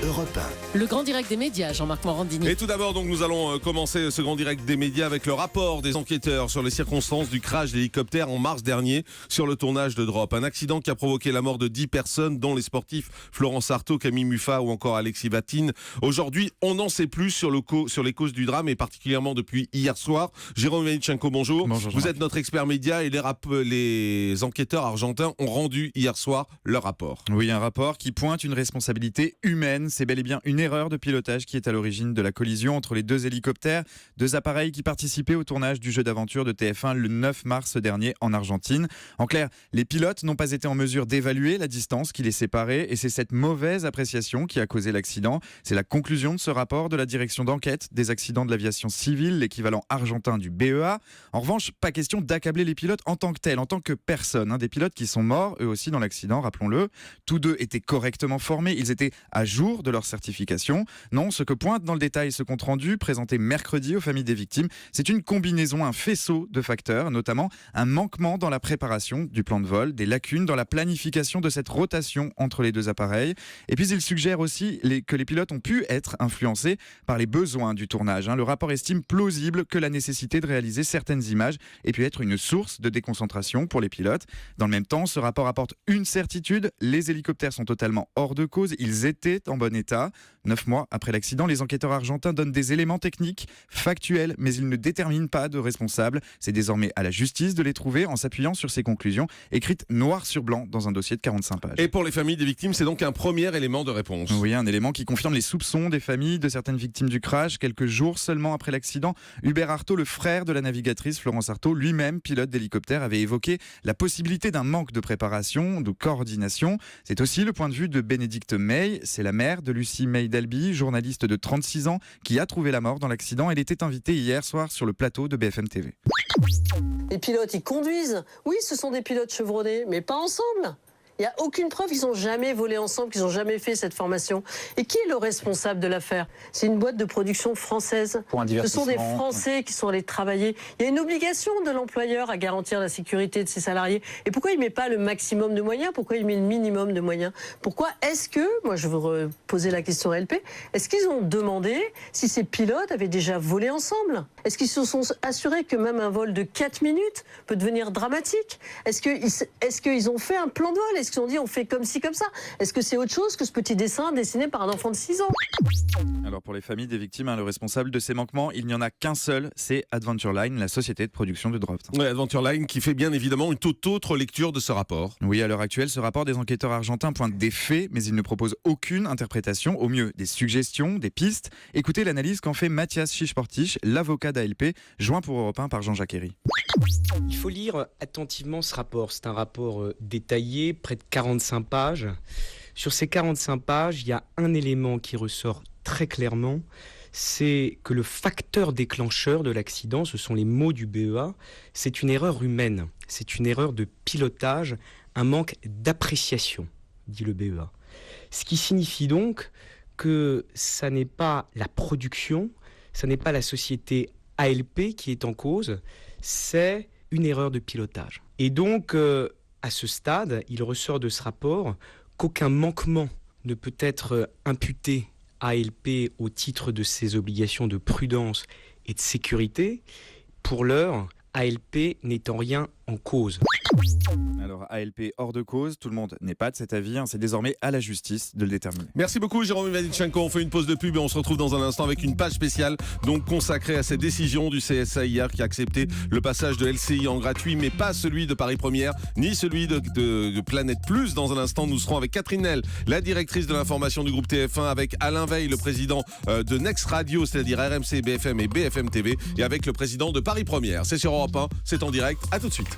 Europe 1. Le grand direct des médias, Jean-Marc Morandini. Et tout d'abord, donc, nous allons commencer ce grand direct des médias avec le rapport des enquêteurs sur les circonstances du crash d'hélicoptère en mars dernier sur le tournage de Drop. Un accident qui a provoqué la mort de 10 personnes, dont les sportifs Florence Artaud, Camille Muffat ou encore Alexis Vatine. Aujourd'hui, on n'en sait plus sur les causes du drame et particulièrement depuis hier soir. Jérôme Ivanichenko, bonjour. Bonjour. Vous êtes notre expert média et les enquêteurs argentins ont rendu hier soir leur rapport. Oui, un rapport qui pointe une responsabilité humaine. C'est bel et bien une erreur de pilotage qui est à l'origine de la collision entre les deux hélicoptères, deux appareils qui participaient au tournage du jeu d'aventure de TF1 le 9 mars dernier en Argentine. En clair, les pilotes n'ont pas été en mesure d'évaluer la distance qui les séparait et c'est cette mauvaise appréciation qui a causé l'accident. C'est la conclusion de ce rapport de la direction d'enquête des accidents de l'aviation civile, l'équivalent argentin du BEA. En revanche, pas question d'accabler les pilotes en tant que tels, en tant que personnes. Des pilotes qui sont morts, eux aussi, dans l'accident, rappelons-le. Tous deux étaient correctement formés, ils étaient à jour de leur certification. Non, ce que pointe dans le détail ce compte-rendu, présenté mercredi aux familles des victimes, c'est une combinaison, un faisceau de facteurs, notamment un manquement dans la préparation du plan de vol, des lacunes dans la planification de cette rotation entre les deux appareils. Et puis il suggère aussi que les pilotes ont pu être influencés par les besoins du tournage. Le rapport estime plausible que la nécessité de réaliser certaines images ait pu être une source de déconcentration pour les pilotes. Dans le même temps, ce rapport apporte une certitude, les hélicoptères sont totalement hors de cause, ils étaient en bon état. 9 mois après l'accident, les enquêteurs argentins donnent des éléments techniques, factuels, mais ils ne déterminent pas de responsable. C'est désormais à la justice de les trouver en s'appuyant sur ces conclusions, écrites noir sur blanc dans un dossier de 45 pages. Et pour les familles des victimes, c'est donc un premier élément de réponse. Oui, un élément qui confirme les soupçons des familles de certaines victimes du crash. Quelques jours seulement après l'accident, Hubert Artaud, le frère de la navigatrice Florence Artaud, lui-même pilote d'hélicoptère, avait évoqué la possibilité d'un manque de préparation, de coordination. C'est aussi le point de vue de Bénédicte May, c'est la mère de Lucie May Dalby, journaliste de 36 ans, qui a trouvé la mort dans l'accident. Elle était invitée hier soir sur le plateau de BFM TV. Les pilotes, ils conduisent. Oui, ce sont des pilotes chevronnés, mais pas ensemble. Il n'y a aucune preuve qu'ils n'ont jamais volé ensemble, qu'ils n'ont jamais fait cette formation. Et qui est le responsable de l'affaire? C'est une boîte de production française. Ce sont des Français qui sont allés travailler. Il y a une obligation de l'employeur à garantir la sécurité de ses salariés. Et pourquoi il ne met pas le maximum de moyens? Pourquoi il met le minimum de moyens? Pourquoi est-ce que, moi je veux poser la question à LP, est-ce qu'ils ont demandé si ces pilotes avaient déjà volé ensemble? Est-ce qu'ils se sont assurés que même un vol de 4 minutes peut devenir dramatique? Est-ce qu'ils ont fait un plan de vol? Est-ce qu'ils ont dit on fait comme ci, comme ça? Est-ce que c'est autre chose que ce petit dessin dessiné par un enfant de 6 ans? Alors pour les familles des victimes, le responsable de ces manquements, il n'y en a qu'un seul, c'est Adventure Line, la société de production de Drop. Oui, Adventure Line qui fait bien évidemment une toute autre lecture de ce rapport. Oui, à l'heure actuelle, ce rapport des enquêteurs argentins pointe des faits, mais il ne propose aucune interprétation, au mieux des suggestions, des pistes. Écoutez l'analyse qu'en fait Mathias Chichportich, l'avocat d'ALP, joint pour Europe 1 par Jean-Jacques Herry. Il faut lire attentivement ce rapport. C'est un rapport détaillé, près de 45 pages. Sur ces 45 pages, il y a un élément qui ressort très clairement, c'est que le facteur déclencheur de l'accident, ce sont les mots du BEA, c'est une erreur humaine, c'est une erreur de pilotage, un manque d'appréciation, dit le BEA. Ce qui signifie donc que ça n'est pas la production, ça n'est pas la société ALP qui est en cause, c'est une erreur de pilotage. Et donc, à ce stade, il ressort de ce rapport qu'aucun manquement ne peut être imputé à ALP au titre de ses obligations de prudence et de sécurité. Pour l'heure, ALP n'est en rien en cause. Alors ALP hors de cause, tout le monde n'est pas de cet avis, c'est désormais à la justice de le déterminer. Merci beaucoup Jérôme Ivanichenko, on fait une pause de pub et on se retrouve dans un instant avec une page spéciale donc consacrée à cette décision du CSA hier qui a accepté le passage de LCI en gratuit mais pas celui de Paris Première ni celui de Planète Plus. Dans un instant nous serons avec Catherine Nel, la directrice de l'information du groupe TF1, avec Alain Veil, le président de Next Radio, c'est-à-dire RMC, BFM et BFM TV, et avec le président de Paris Première. C'est sur Europe 1, c'est en direct, à tout de suite.